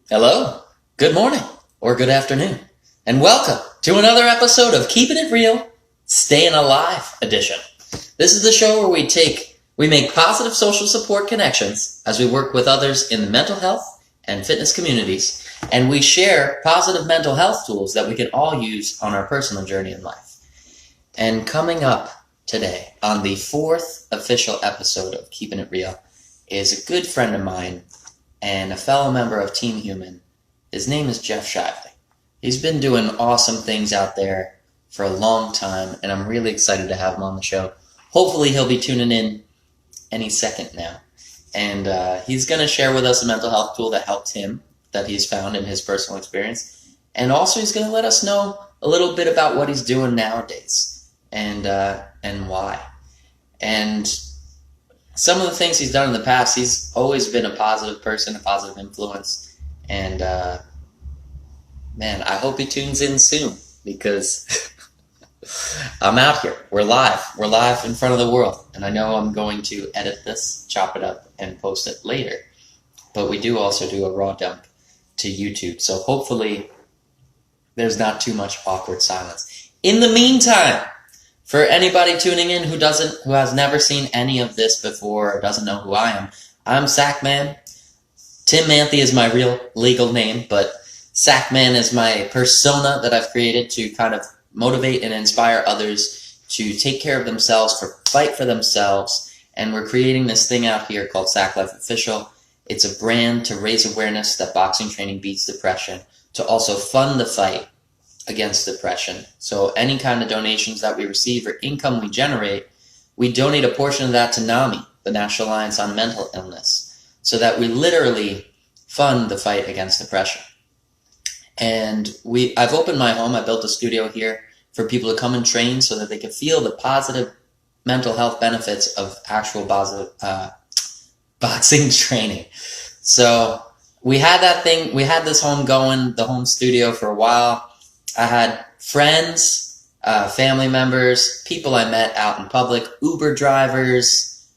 Hello, good morning, or good afternoon, and welcome to another episode of Keeping It Real, Stayin' Alive edition. This is the show where we make positive social support connections as we work with others in the mental health and fitness communities, and we share positive mental health tools that we can all use on our personal journey in life. And coming up today on the 4th official episode of Keeping It Real is a good friend of mine and a fellow member of Team Human. His name is Geoff Shively. He's been doing awesome things out there for a long time, and I'm really excited to have him on the show. Hopefully he'll be tuning in any second now. And he's going to share with us a mental health tool that helped him, that he's found in his personal experience. And also he's going to let us know a little bit about what he's doing nowadays and why. And some of the things he's done in the past, he's always been a positive person, a positive influence. And, man, I hope he tunes in soon because I'm out here. We're live. We're live in front of the world. And I know I'm going to edit this, chop it up, and post it later. But we do also do a raw dump to YouTube. So hopefully there's not too much awkward silence. In the meantime, for anybody tuning in who has never seen any of this before or doesn't know who I am, I'm Sackman. Tim Manthe is my real legal name, but Sackman is my persona that I've created to kind of motivate and inspire others to take care of themselves, fight for themselves, and we're creating this thing out here called Sack Life Official. It's a brand to raise awareness that boxing training beats depression, to also fund the fight against depression. So any kind of donations that we receive or income we generate, we donate a portion of that to NAMI, the National Alliance on Mental Illness, so that we literally fund the fight against depression. And I've opened my home. I built a studio here for people to come and train so that they can feel the positive mental health benefits of actual boxing training. So we had this home going, the home studio, for a while. I had friends, family members, people I met out in public, Uber drivers,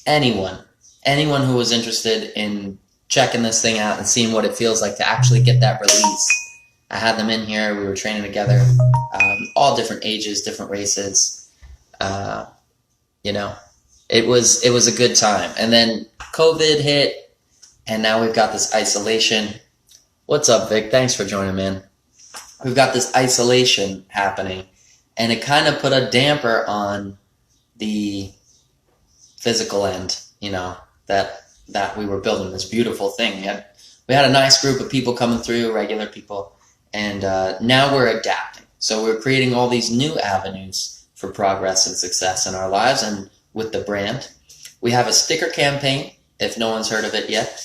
anyone who was interested in checking this thing out and seeing what it feels like to actually get that release. I had them in here. We were training together, all different ages, different races. It was a good time. And then COVID hit, and now we've got this isolation. What's up, Vic? Thanks for joining, man. We've got this isolation happening, and it kind of put a damper on the physical end, that we were building this beautiful thing. We had a nice group of people coming through, regular people, and now we're adapting. So we're creating all these new avenues for progress and success in our lives, and with the brand. We have a sticker campaign, if no one's heard of it yet.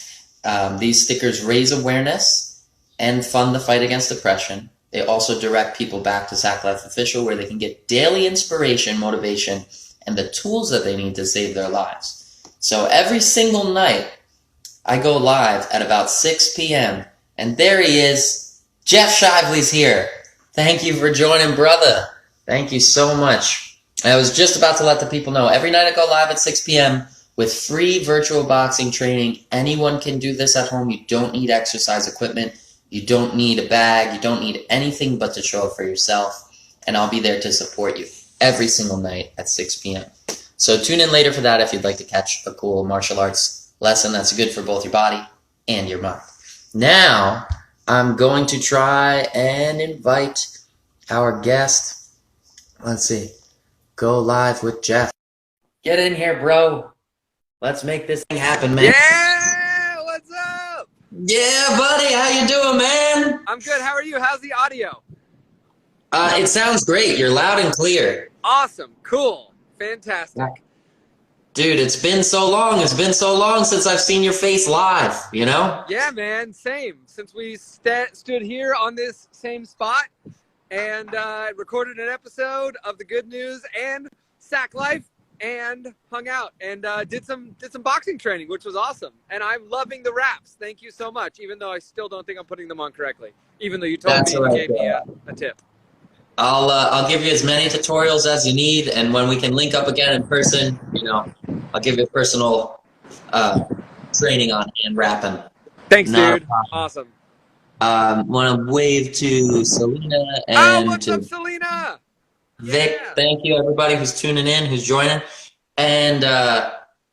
These stickers raise awareness and fund the fight against depression. They also direct people back to Sack Life Official, where they can get daily inspiration, motivation, and the tools that they need to save their lives. So every single night, I go live at about 6 p.m., and there he is. Geoff Shively's here. Thank you for joining, brother. Thank you so much. I was just about to let the people know. Every night I go live at 6 p.m. with free virtual boxing training. Anyone can do this at home. You don't need exercise equipment. You don't need a bag. You don't need anything but to show up for yourself. And I'll be there to support you every single night at 6 p.m. So tune in later for that if you'd like to catch a cool martial arts lesson that's good for both your body and your mind. Now, I'm going to try and invite our guest. Let's see. Go live with Geoff. Get in here, bro. Let's make this thing happen, man. Yeah! What's up? Yeah, buddy. How you doing, man? I'm good. How are you? How's the audio? It sounds great. You're loud and clear. Awesome. Cool. Fantastic. Dude, it's been so long. It's been so long since I've seen your face live, Yeah, man. Same. Since we stood here on this same spot and recorded an episode of The Good News and Sack Life and hung out and did some boxing training, which was awesome. And I'm loving the wraps. Thank you so much, even though I still don't think I'm putting them on correctly, even though you told me and gave me a tip. I'll give you as many tutorials as you need, and when we can link up again in person, I'll give you a personal training on hand wrapping. Thanks, Not a dude. problem. Awesome. Want to wave to Selena Oh, and what's up, to Selena? Vic. Yeah. Thank you, everybody who's tuning in, who's joining. And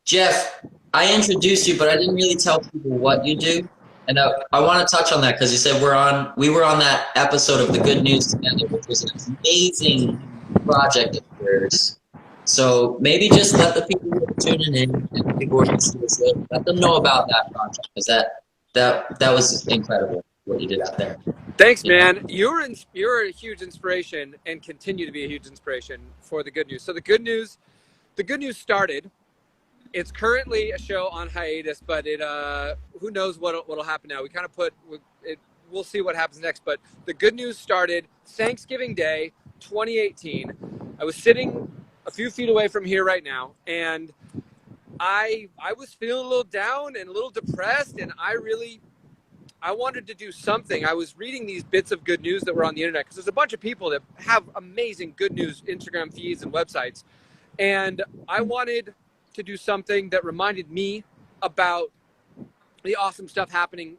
Geoff, I introduced you, but I didn't really tell people what you do. And I want to touch on that because you said we were on that episode of The Good News together, which was an amazing project of yours. So maybe just let the people who are tuning in and the people who are listening to this, let them know about that project because that was incredible what you did out there. Thanks, You know? man. You're a huge inspiration and continue to be a huge inspiration for the good news. So the good news started. It's currently a show on hiatus, but who knows what'll happen now. We kind of put it. We'll see what happens next. But the good news started Thanksgiving Day, 2018. I was sitting a few feet away from here right now, and I was feeling a little down and a little depressed, and I wanted to do something. I was reading these bits of good news that were on the internet because there's a bunch of people that have amazing good news Instagram feeds and websites, and I wanted to do something that reminded me about the awesome stuff happening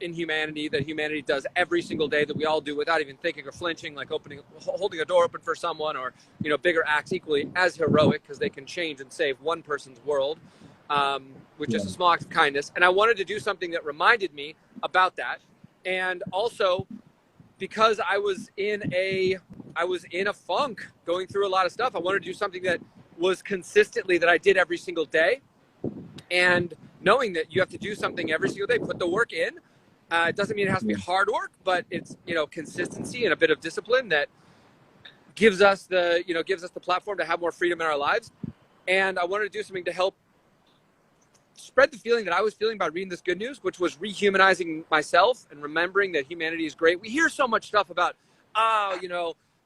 in humanity that humanity does every single day that we all do without even thinking or flinching, like holding a door open for someone, or bigger acts equally as heroic because they can change and save one person's world with just a small act of kindness. And I wanted to do something that reminded me about that, and also because I was in a funk, going through a lot of stuff. I wanted to do something that was consistently that I did every single day, and knowing that you have to do something every single day, put the work in. It doesn't mean it has to be hard work, but it's consistency and a bit of discipline that gives us the platform to have more freedom in our lives. And I wanted to do something to help spread the feeling that I was feeling by reading this good news, which was rehumanizing myself and remembering that humanity is great. We hear so much stuff about,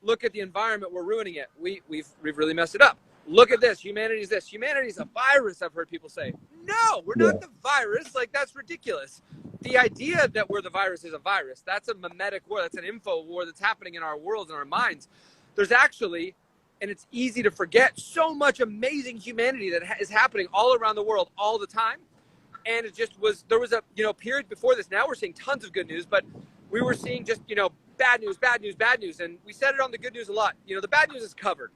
look at the environment, we're ruining it. We've really messed it up. Look at this, humanity's this. Humanity's a virus, I've heard people say. No, we're not the virus. Like, that's ridiculous. The idea that we're the virus is a virus. That's a mimetic war. That's an info war that's happening in our worlds and our minds. There's actually, and it's easy to forget, so much amazing humanity that is happening all around the world all the time. And it just was, there was a period before this. Now we're seeing tons of good news, but we were seeing just bad news, bad news, bad news. And we said it on the good news a lot. The bad news is covered.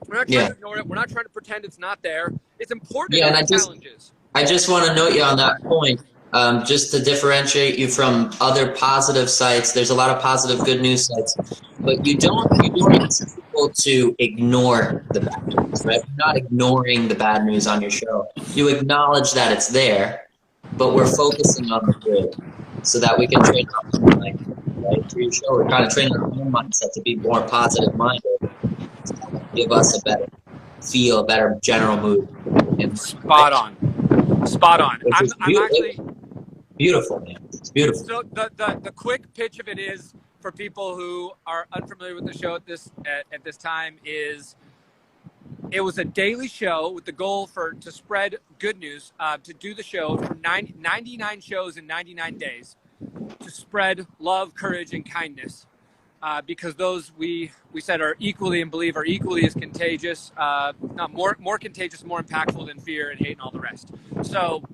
We're not trying to ignore it. We're not trying to pretend it's not there. It's important to know the challenges. I just want to note you on that point, just to differentiate you from other positive sites. There's a lot of positive good news sites, but you don't ask people to ignore the bad news, right? You're not ignoring the bad news on your show. You acknowledge that it's there, but we're focusing on the good so that we can train our mind, right? Through your show, we're kind of training our own mindset to be more positive-minded, give us a better feel, a better general mood. Spot on. I'm actually beautiful, man. It's beautiful. So the quick pitch of it is, for people who are unfamiliar with the show at this time, is it was a daily show with the goal to spread good news, to do the show for 99 shows in 99 days, to spread love, courage, and kindness. Because those we said are equally, and believe are equally as contagious, not more contagious, more impactful than fear and hate and all the rest. So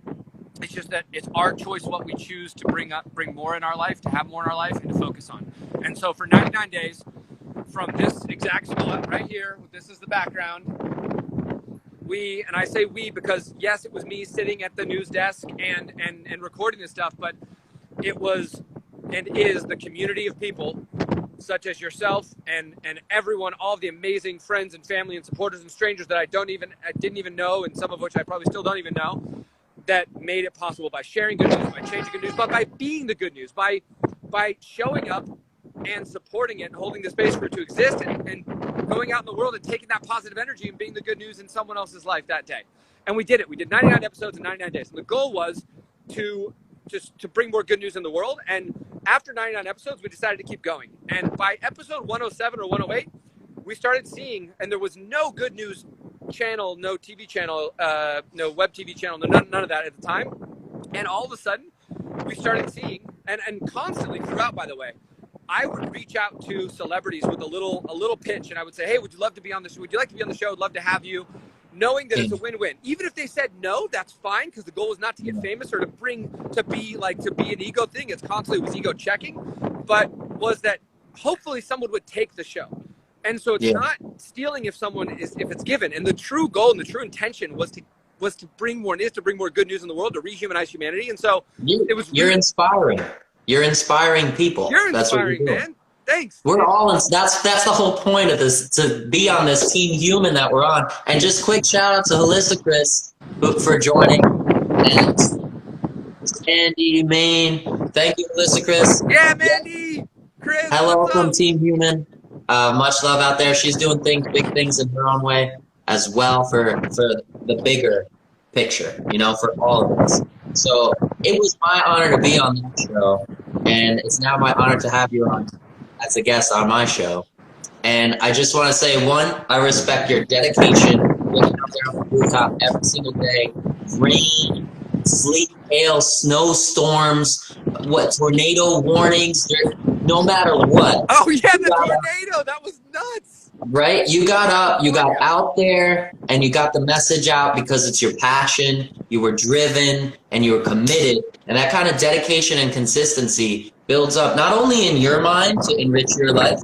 it's just that it's our choice what we choose to bring more in our life, to have more in our life, and to focus on. And so for 99 days, from this exact spot right here, this is the background. And I say we because yes, it was me sitting at the news desk and recording this stuff, but it was and is the community of people such as yourself and everyone, all of the amazing friends and family and supporters and strangers that I didn't even know, and some of which I probably still don't even know, that made it possible by sharing good news, by changing good news, but by being the good news, by showing up and supporting it and holding the space for it to exist, and going out in the world and taking that positive energy and being the good news in someone else's life that day. And we did it. We did 99 episodes in 99 days. And the goal was to bring more good news in the world. And after 99 episodes, we decided to keep going. And by episode 107 or 108, we started seeing, and there was no good news channel, no TV channel, no web TV channel, none of that at the time. And all of a sudden, we started seeing, and constantly throughout, by the way, I would reach out to celebrities with a little pitch, and I would say, hey, would you love to be on the show? Would you like to be on the show? I'd love to have you. knowing that it's a win-win. Even if they said no, that's fine, because the goal is not to get famous or to be an ego thing. It's constantly was ego checking, but was that hopefully someone would take the show. And so it's not stealing if it's given. And the true goal and the true intention was to bring more good news in the world, to rehumanize humanity. And so you're inspiring. You're inspiring people. You're inspiring, man. Thanks. We're all that's the whole point of this, to be on this team human that we're on. And just quick shout out to Holistic Chris for joining, and Andy Maine. Thank you, Holistic Chris. Yeah, Mandy. Chris. Hello from Team Human. Much love out there. She's doing big things in her own way as well for the bigger picture, for all of us. So it was my honor to be on that show, and it's now my honor to have you on as a guest on my show. And I just want to say, one, I respect your dedication, getting out there on the rooftop every single day, rain, sleet, hail, snowstorms, tornado warnings, no matter what. Oh yeah, the tornado, that was nuts. Right? You got up, you got out there, and you got the message out because it's your passion. You were driven, and you were committed. And that kind of dedication and consistency builds up not only in your mind to enrich your life,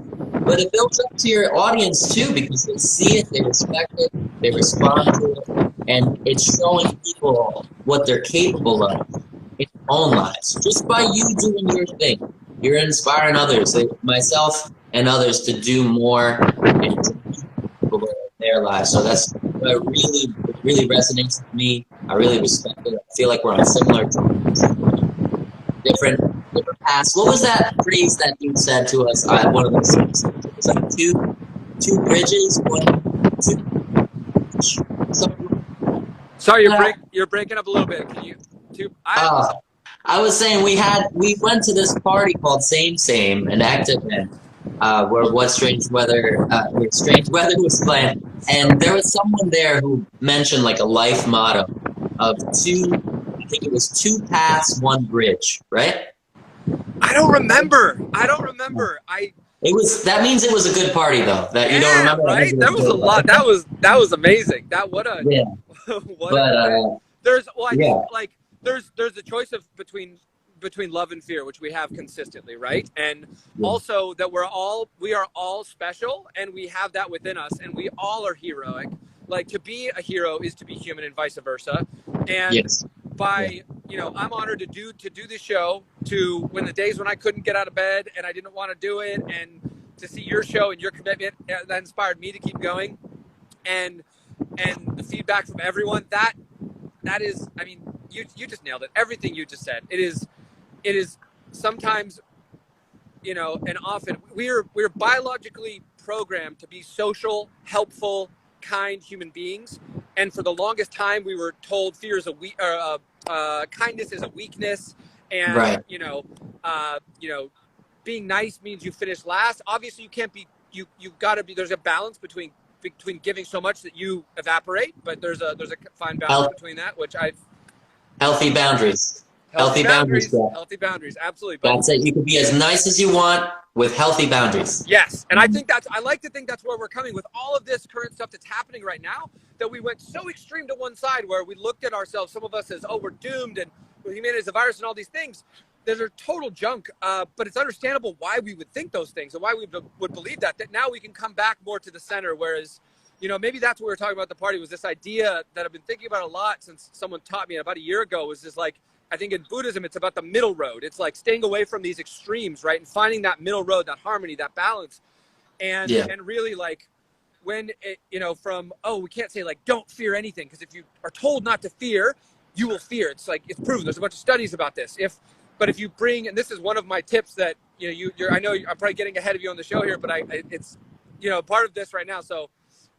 but it builds up to your audience too, because they see it, they respect it, they respond to it, and it's showing people what they're capable of in their own lives. Just by you doing your thing, you're inspiring others, myself and others, to do more in their lives. So that's what really resonates with me. I really respect it. I feel like we're on similar terms, different paths. What was that phrase that you said to us at one of those things? It was like two bridges, something. Sorry, you're breaking up a little bit. Can you? I was saying we went to this party called Same, an active event, where Strange Weather was playing, and there was someone there who mentioned like a life motto of I think it was two paths, one bridge, right? I don't remember. That means it was a good party though. That you don't remember, right? That was a lot. That was amazing. There's a choice between love and fear, which we have consistently, right? And also that we are all special, and we have that within us, and we all are heroic. Like, to be a hero is to be human, and vice versa. And I'm honored to do this show, to when the days when I couldn't get out of bed and I didn't want to do it, and to see your show and your commitment that inspired me to keep going, and the feedback from everyone, that is, I mean, you just nailed it. Everything you just said. It is sometimes, and often we're biologically programmed to be social, helpful, kind human beings, and for the longest time we were told fear is kindness is a weakness, and being nice means you finish last. Obviously, you can't be. You've got to be. There's a balance between giving so much that you evaporate, but there's a fine balance between that, which healthy boundaries. Healthy boundaries, absolutely. But that's it. You can be as nice as you want with healthy boundaries. Yes, and I like to think that's where we're coming with all of this current stuff that's happening right now, that we went so extreme to one side where we looked at ourselves, some of us, as, we're doomed, and humanity is a virus and all these things. Those are total junk, but it's understandable why we would think those things and why we would believe that now we can come back more to the center, whereas, maybe that's what we were talking about at the party, was this idea that I've been thinking about a lot since someone taught me about a year ago, was this, like, I think in Buddhism, it's about the middle road. It's like staying away from these extremes, right? And finding that middle road, that harmony, that balance. And really, like, when it, we can't say, like, don't fear anything, because if you are told not to fear, you will fear. It's like, it's proven. There's a bunch of studies about this. But if you bring, and this is one of my tips that, I know I'm probably getting ahead of you on the show here, but it's, part of this right now. So,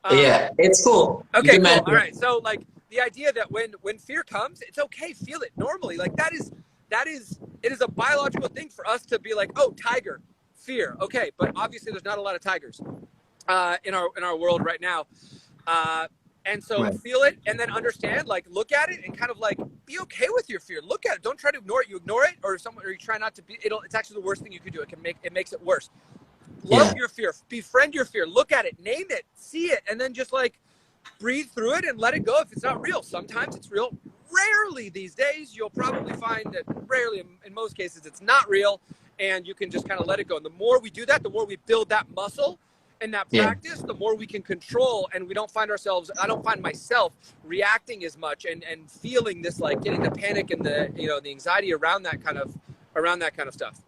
it's cool. Okay, cool. All right. So, like, the idea that when fear comes, it's okay, feel it normally. Like, it is a biological thing for us to be like, oh, tiger, fear. Okay, but obviously there's not a lot of tigers in our world right now. And so feel it, and then understand, like, look at it and kind of, like, be okay with your fear. Look at it. Don't try to ignore it. You ignore it, or you try not to be. It's actually the worst thing you could do. It makes it worse. Love your fear. Befriend your fear. Look at it. Name it. See it. And then just, like, breathe through it and let it go if it's not real. Sometimes it's real. Rarely these days, you'll probably find that rarely, in most cases, it's not real, and you can just kind of let it go. And the more we do that, the more we build that muscle and that practice, the more we can control, and we don't find ourselves, I don't find myself reacting as much and feeling this, like getting the panic and the, you know, the anxiety around that kind of stuff.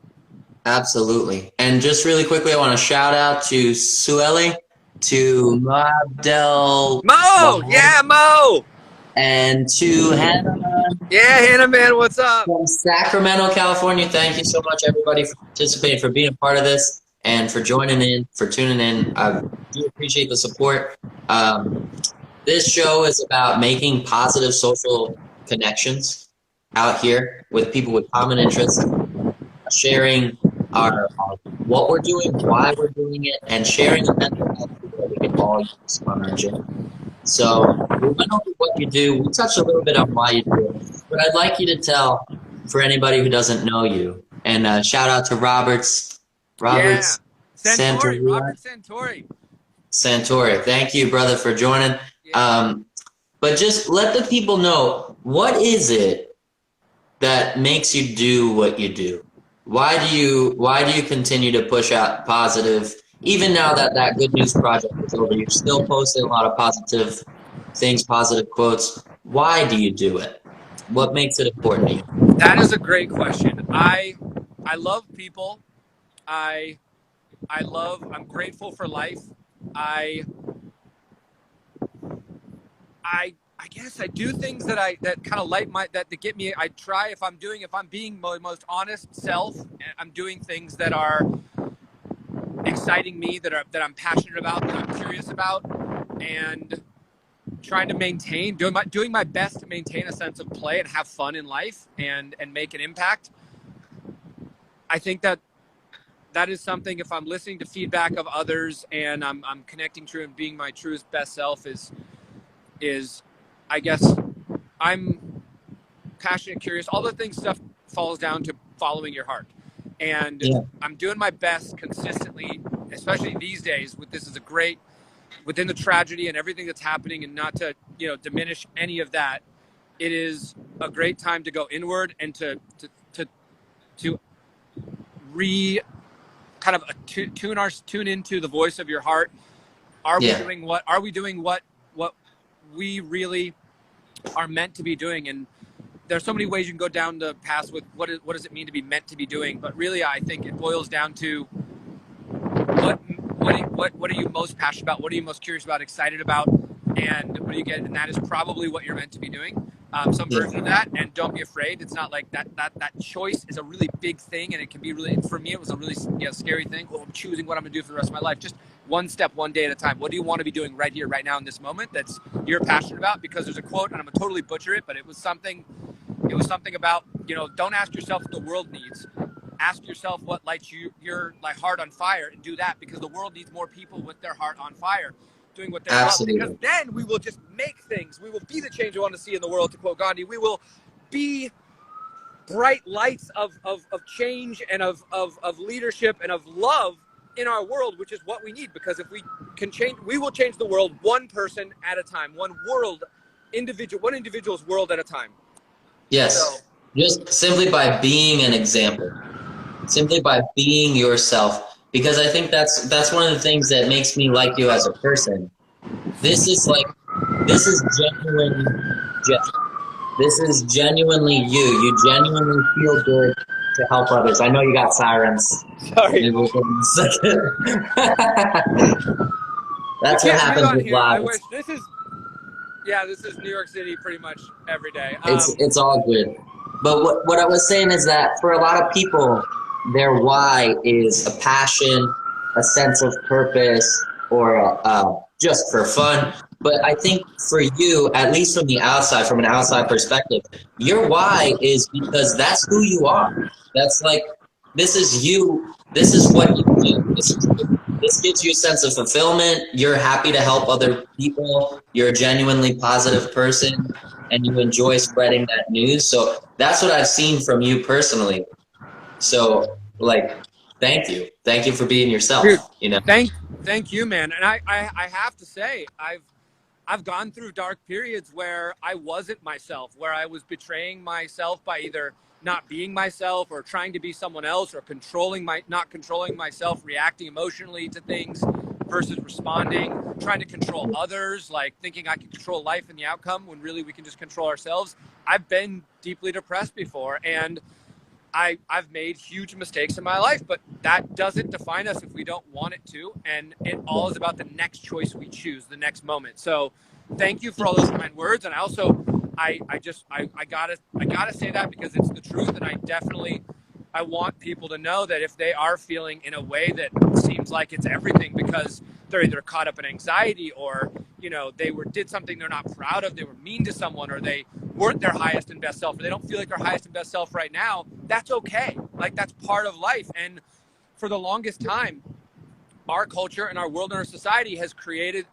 Absolutely. And just really quickly, I want to shout out to Shively, to Mo! Yeah, Mo! And to Hannah. Yeah, Hannah, man, what's up? From Sacramento, California. Thank you so much, everybody, for participating, for being a part of this, and for joining in, for tuning in. I do appreciate the support. This show is about making positive social connections out here with people with common interests, sharing our what we're doing, why we're doing it, and sharing a mental health tool that we can all use on our journey. So we went over what you do. We touched a little bit on why you do it, but I'd like you to tell, for anybody who doesn't know you, and shout out to Robert Santori. Santori. Thank you, brother, for joining. Yeah. But just let the people know, what is it that makes you do what you do? Why do you continue to push out positive? Even now that Good News Project is over, you're still posting a lot of positive things, positive quotes. Why do you do it? What makes it important to you? That is a great question. I love people. I'm grateful for life. I guess I do things that kind of light that get me. I try, if I'm being my most honest self, I'm doing things that are exciting me, that I'm passionate about, that I'm curious about, and trying to doing my best to maintain a sense of play and have fun in life and make an impact. I think that is something, if I'm listening to feedback of others and I'm connecting true and being my truest best self is I guess I'm passionate, curious, all the things, stuff falls down to following your heart. And I'm doing my best consistently, especially these days within the tragedy and everything that's happening, and not to, diminish any of that. It is a great time to go inward and to tune into the voice of your heart. Are we doing what we really are meant to be doing? And there's so many ways you can go down the path with what does it mean to be meant to be doing. But really, I think it boils down to what are you most passionate about? What are you most curious about, excited about? And what do you get? And that is probably what you're meant to be doing. Some version of that. And don't be afraid. It's not like that choice is a really big thing. And it can be really, for me, it was a really scary thing. Oh, I'm choosing what I'm going to do for the rest of my life. Just one step, one day at a time. What do you want to be doing right here, right now, in this moment that's you're passionate about? Because there's a quote, and I'm going to totally butcher it, but it was something about, don't ask yourself what the world needs. Ask yourself what lights your heart on fire, and do that, because the world needs more people with their heart on fire, doing what they're about. Because then we will just make things. We will be the change we want to see in the world, to quote Gandhi. We will be bright lights of change and of leadership and of love in our world, which is what we need. Because if we can change, we will change the world one person at a time, one individual's world at a time. Yes. So, just simply by being an example, simply by being yourself, because I think that's one of the things that makes me like you as a person. This is genuine Geoff. This is genuinely you. You genuinely feel good to help others. I know you got sirens. Sorry. Maybe we'll give them a second. That's what happens with live. This is New York City pretty much every day. It's all good. But what I was saying is that for a lot of people, their why is a passion, a sense of purpose, or just for fun. But I think for you, at least from the outside, from an outside perspective, your why is because that's who you are. That's like, this is you. This is what you do. This gives you a sense of fulfillment. You're happy to help other people. You're a genuinely positive person, and you enjoy spreading that news. So that's what I've seen from you personally. So, thank you. Thank you for being yourself. Dude, Thank you, man. And I have to say, I've gone through dark periods where I wasn't myself, where I was betraying myself by either not being myself or trying to be someone else, or not controlling myself, reacting emotionally to things versus responding, trying to control others, like thinking I can control life and the outcome when really we can just control ourselves. I've been deeply depressed before, and I've made huge mistakes in my life, but that doesn't define us if we don't want it to. And it all is about the next choice we choose, the next moment. So thank you for all those kind words. And I also, I gotta say that because it's the truth. And I want people to know that if they are feeling in a way that seems like it's everything because they're either caught up in anxiety, or, you know, they did something they're not proud of, they were mean to someone, or they weren't their highest and best self, or they don't feel like their highest and best self right now, that's okay. Like, that's part of life. And for the longest time, our culture and our world and our society has created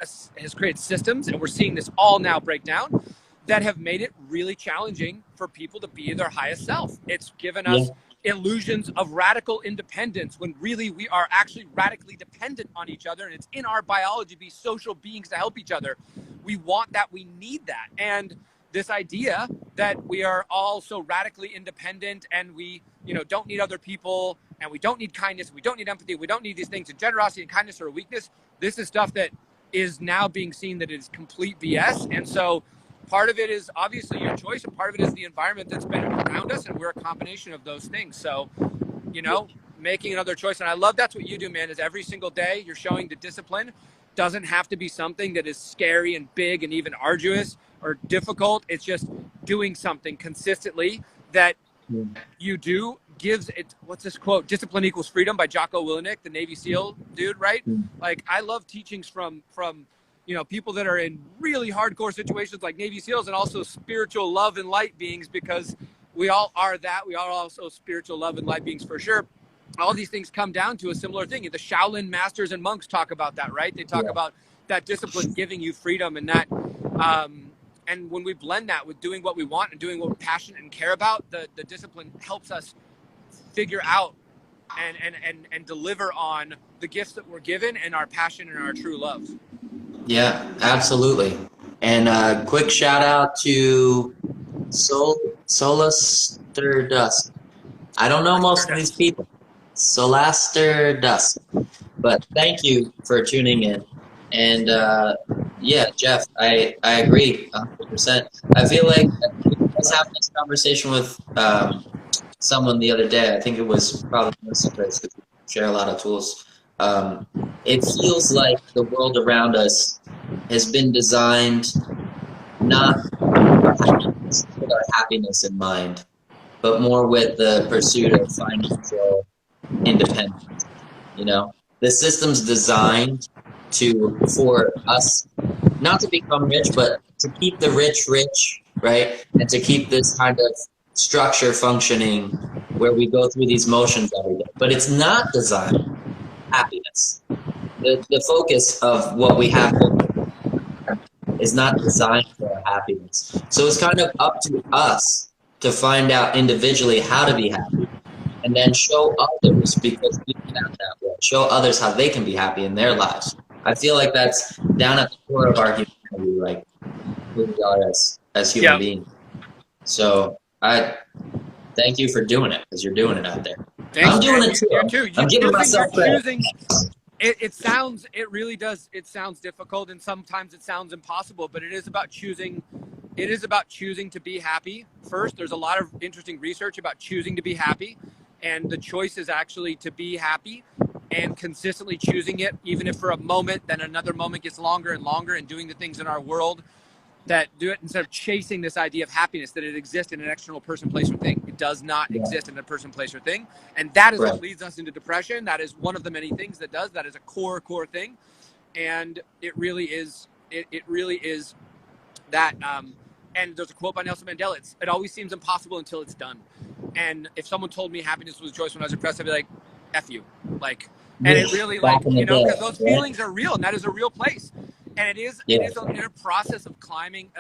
systems, and we're seeing this all now break down, that have made it really challenging for people to be their highest self. It's given us illusions of radical independence when really we are actually radically dependent on each other, and it's in our biology to be social beings to help each other. We want that, we need that. And this idea that we are all so radically independent, and we, you know, don't need other people, and we don't need kindness, we don't need empathy, we don't need these things, and generosity and kindness are a weakness. This is stuff that is now being seen that it is complete BS. And so part of it is obviously your choice, and part of it is the environment that's been around us, and we're a combination of those things. So, you know, making another choice. And I love that's what you do, man, is every single day you're showing the discipline doesn't have to be something that is scary and big and even arduous or difficult. It's just doing something consistently that you do gives it. What's this quote? Discipline equals freedom by Jocko Willenick, the Navy SEAL dude, right? Like, I love teachings from you know, people that are in really hardcore situations like Navy SEALs, and also spiritual love and light beings, because we all are that. We are also spiritual love and light beings for sure. All these things come down to a similar thing. The Shaolin masters and monks talk about that, right? They talk about that discipline giving you freedom, and that, and when we blend that with doing what we want and doing what we're passionate and care about, the discipline helps us figure out and deliver on the gifts that we're given and our passion and our true love. Yeah, absolutely. And quick shout out to Solaster Dust. I don't know most of these people. Solaster Dust. But thank you for tuning in. And yeah, Geoff, I agree 100%. I feel like I was having this conversation with someone the other day. I think it was probably because we share a lot of tools. It feels like the world around us has been designed not with our happiness in mind, but more with the pursuit of financial independence. You know, the system's designed for us not to become rich, but to keep the rich rich, right? And to keep this kind of structure functioning where we go through these motions every day. But it's not designed for happiness. The focus of what we have is not designed for our happiness. So it's kind of up to us to find out individually how to be happy, and then show others, because we can have that way, show others how they can be happy in their lives. I feel like that's down at the core of our humanity, like who we are as human beings. So I thank you for doing it, because you're doing it out there. Thanks, I'm doing it too. I'm giving myself credit. It sounds difficult, and sometimes it sounds impossible, but it is about choosing. It is about choosing to be happy first. There's a lot of interesting research about choosing to be happy, and the choice is actually to be happy and consistently choosing it, even if for a moment, then another moment gets longer and longer, and doing the things in our world that do it instead of chasing this idea of happiness, that it exists in an external person, place, or thing. It does not exist in a person, place, or thing. And that is what leads us into depression. That is one of the many things that does. That is a core thing. And it really is that, and there's a quote by Nelson Mandela, it always seems impossible until it's done. And if someone told me happiness was a choice when I was depressed, I'd be like, F you. Like, and it really, like, you know, because those feelings are real, and that is a real place. And it is a process of climbing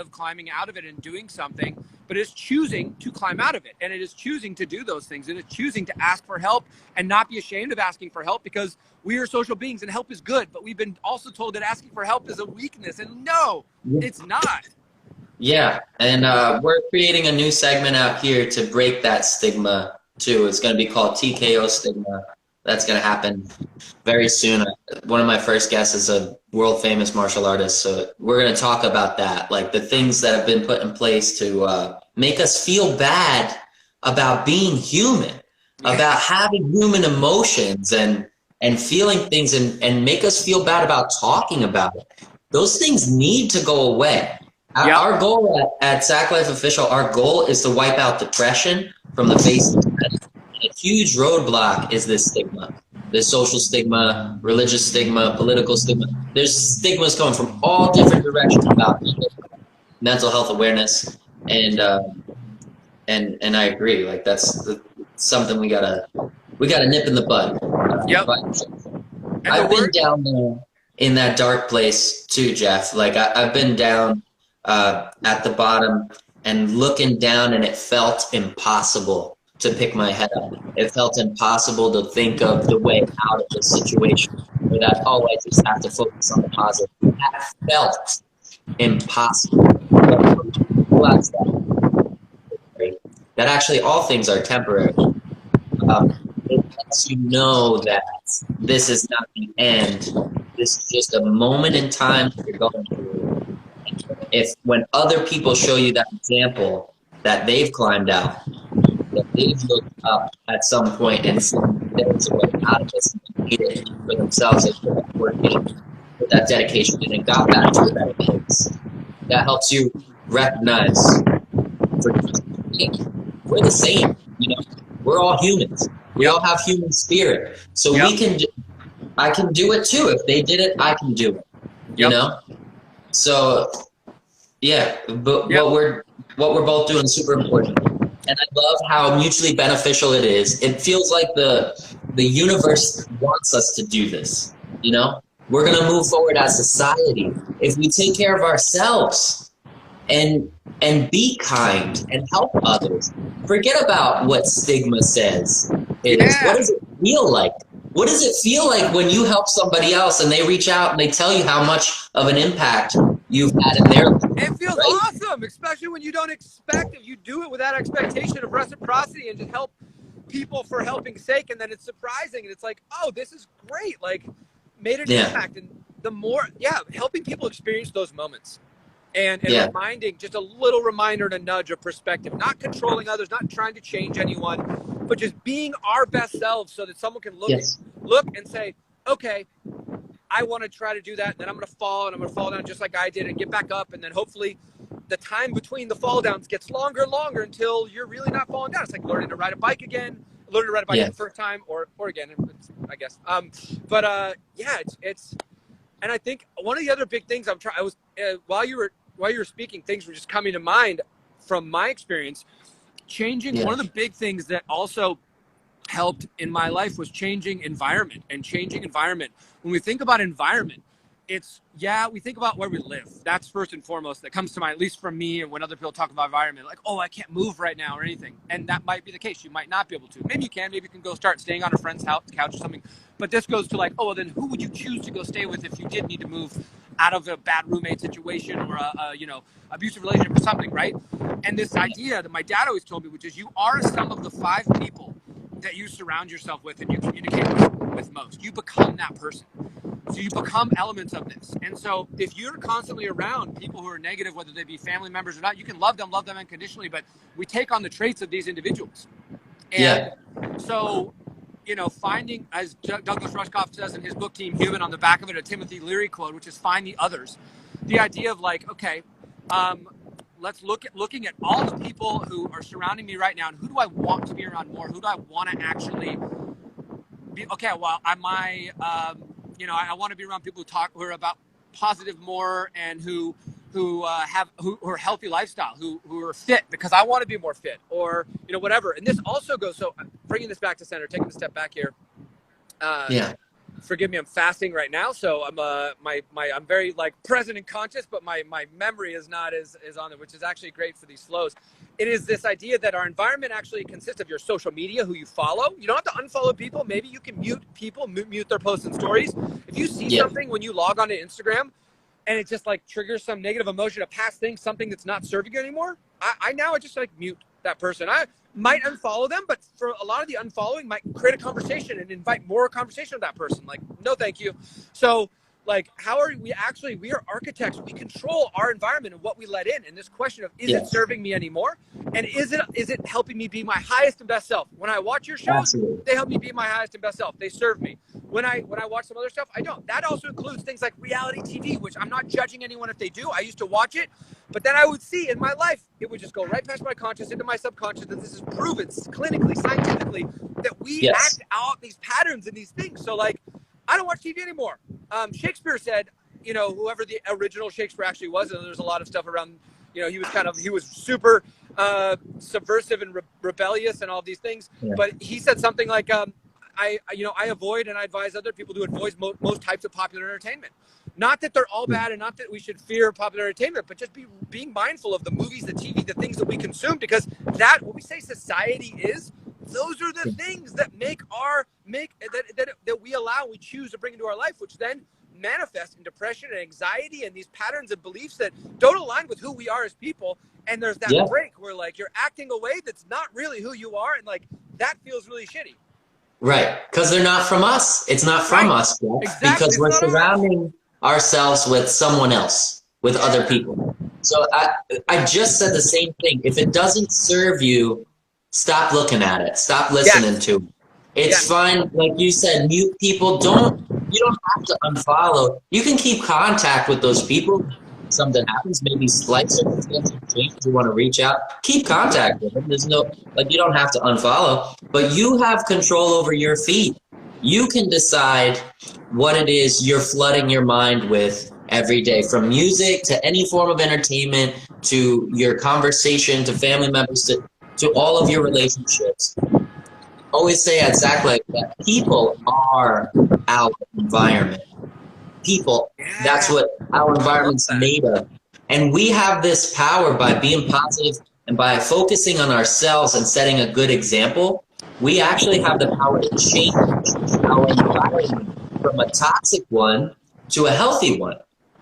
out of it and doing something. but it is choosing to climb out of it. And it is choosing to do those things. And it's choosing to ask for help and not be ashamed of asking for help, because we are social beings and help is good. But we've been also told that asking for help is a weakness. And no, it's not. Yeah. And we're creating a new segment out here to break that stigma too. It's going to be called TKO Stigma. That's going to happen very soon. One of my first guests is a world famous martial artist. So we're going to talk about that, like the things that have been put in place to make us feel bad about being human, about having human emotions and feeling things, and make us feel bad about talking about it. Those things need to go away. Our goal at Sack Life Official, our goal is to wipe out depression from the face of the planet. A huge roadblock is this stigma, this social stigma, religious stigma, political stigma. There's stigmas coming from all different directions about mental health awareness, and I agree. Like that's something we gotta nip in the bud. I've been down there in that dark place too, Geoff. Like I've been down at the bottom and looking down, and it felt impossible to pick my head up. It felt impossible to think of the way out of the situation, or that, oh, I just have to focus on the positive. That felt impossible. That actually all things are temporary. It lets you know that this is not the end. This is just a moment in time that you're going through. If when other people show you that example that they've climbed out, that they've looked up at some point and seen there's a way out of this and made it for themselves and put that work in, put that dedication in, and got back to a better place. That helps you recognize we're the same. You know, we're all humans. We all have human spirit. So I can do it too. If they did it, I can do it. You know? So yeah, but what we're both doing is super important. And I love how mutually beneficial it is. It feels like the universe wants us to do this. You know, we're going to move forward as society if we take care of ourselves and be kind and help others. Forget about what stigma says. What does it feel like? What does it feel like when you help somebody else and they reach out and they tell you how much of an impact you've had in their life? It feels awesome, especially when you don't expect it. You do it without expectation of reciprocity and just help people for helping's sake, and then it's surprising and it's like, oh, this is great. Like, made an impact. And the more, helping people experience those moments and reminding, just a little reminder to nudge of perspective, not controlling others, not trying to change anyone, but just being our best selves so that someone can look and say, okay, I want to try to do that, and then I'm going to fall, and I'm going to fall down just like I did and get back up, and then hopefully the time between the fall downs gets longer and longer until you're really not falling down. It's like learning to ride a bike again, learning to ride a bike for the first time, or again, I guess. It's and I think one of the other big things while you were speaking, things were just coming to mind from my experience. Changing one of the big things that also helped in my life was changing environment. When we think about environment, it's we think about where we live. That's first and foremost that comes to mind, at least for me. And when other people talk about environment, like, oh, I can't move right now or anything, and that might be the case. You might not be able to. Maybe you can go start staying on a friend's couch or something. But this goes to like, oh, well, then who would you choose to go stay with if you did need to move out of a bad roommate situation or a abusive relationship or something, right? And this idea that my dad always told me, which is you are a sum of the 5 people that you surround yourself with and you communicate with most. You become that person. So you become elements of this. And so if you're constantly around people who are negative, whether they be family members or not, you can love them unconditionally, but we take on the traits of these individuals. And so, finding, as Douglas Rushkoff says in his book, Team Human, on the back of it, a Timothy Leary quote, which is find the others. The idea of like, okay, let's looking at all the people who are surrounding me right now, and who do I want to be around more? Who do I want to actually be? Okay, well, I want to be around people who are about positive more, and who are healthy lifestyle, who are fit, because I want to be more fit, or whatever. And this also goes. So bringing this back to center, taking a step back here. Forgive me, I'm fasting right now, so I'm I'm very like present and conscious, but my memory is not as on it, which is actually great for these flows. it is this idea that our environment actually consists of your social media, who you follow. You don't have to unfollow people. Maybe you can mute people, mute their posts and stories. If you see something when you log onto Instagram and it just like triggers some negative emotion, a past thing, something that's not serving you anymore, I now just like mute that person. I might unfollow them, but for a lot of the unfollowing might create a conversation and invite more conversation with that person. Like, no, thank you. So like, how are we actually, we are architects. We control our environment and what we let in. And this question of, is it serving me anymore? And is it helping me be my highest and best self? When I watch your shows, they help me be my highest and best self. They serve me. When I watch some other stuff, I don't. That also includes things like reality TV, which I'm not judging anyone if they do. I used to watch it, but then I would see in my life, it would just go right past my conscious into my subconscious that this is proven clinically, scientifically, that we act out these patterns and these things. So like, I don't watch TV anymore. Shakespeare said, you know, whoever the original Shakespeare actually was, and there's a lot of stuff around, you know, he was super subversive and rebellious and all these things. Yeah. But he said something like, I avoid and I advise other people to avoid most types of popular entertainment. Not that they're all bad and not that we should fear popular entertainment, but just being mindful of the movies, the TV, the things that we consume, because that, what we say society is, those are the things that that we allow, we choose to bring into our life, which then manifest in depression and anxiety and these patterns and beliefs that don't align with who we are as people. And there's that break where like you're acting a way that's not really who you are, and like that feels really shitty. Right, because they're not from us. It's not from us, exactly. Because we're surrounding ourselves with someone else, with other people. So I just said the same thing. If it doesn't serve you, stop looking at it. Stop listening to it. It's fine. Like you said, mute people. You don't have to unfollow. You can keep contact with those people. Something happens, maybe slight circumstances change, you want to reach out, keep contact with them. There's no, like, you don't have to unfollow, but you have control over your feed. You can decide what it is you're flooding your mind with every day, from music to any form of entertainment, to your conversation, to family members, to all of your relationships. Always say at Zach like that, people are our environment. People, that's what our environment's made of. And we have this power by being positive and by focusing on ourselves and setting a good example. We actually have the power to change our environment from a toxic one to a healthy one,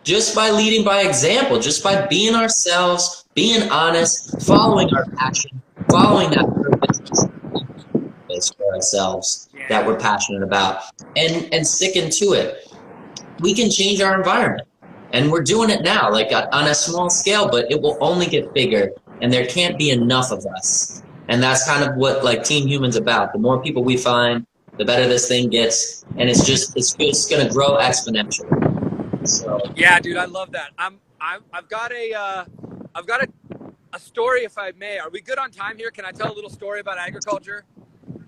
just by leading by example, just by being ourselves, being honest, following our passion, following that purpose for ourselves that we're passionate about, and sticking to it. We can change our environment, and we're doing it now, like on a small scale, but it will only get bigger, and there can't be enough of us. And that's kind of what like Team Human's about. The more people we find, the better this thing gets, and it's just going to grow exponentially. So yeah, dude, I love that. I've got a story, if I may. Are we good on time here? Can I tell a little story about agriculture?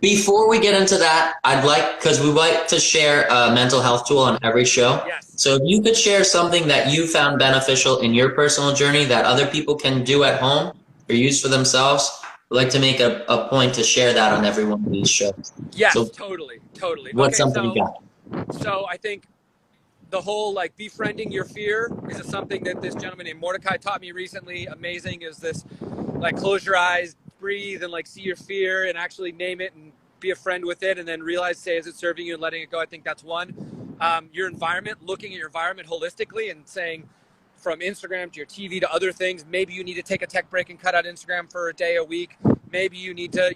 Before we get into that, I'd like, because we like to share a mental health tool on every show. Yes. So if you could share something that you found beneficial in your personal journey that other people can do at home or use for themselves, I'd like to make a point to share that on every one of these shows. Yes, so totally. What's something you got? So I think the whole like befriending your fear is something that this gentleman named Mordecai taught me recently. Amazing is this, like, close your eyes, breathe, and like see your fear and actually name it and be a friend with it, and then realize, say, is it serving you, and letting it go. I think that's one. Your environment, looking at your environment holistically and saying, from Instagram to your TV to other things, maybe you need to take a tech break and cut out Instagram for a day a week. Maybe you need to,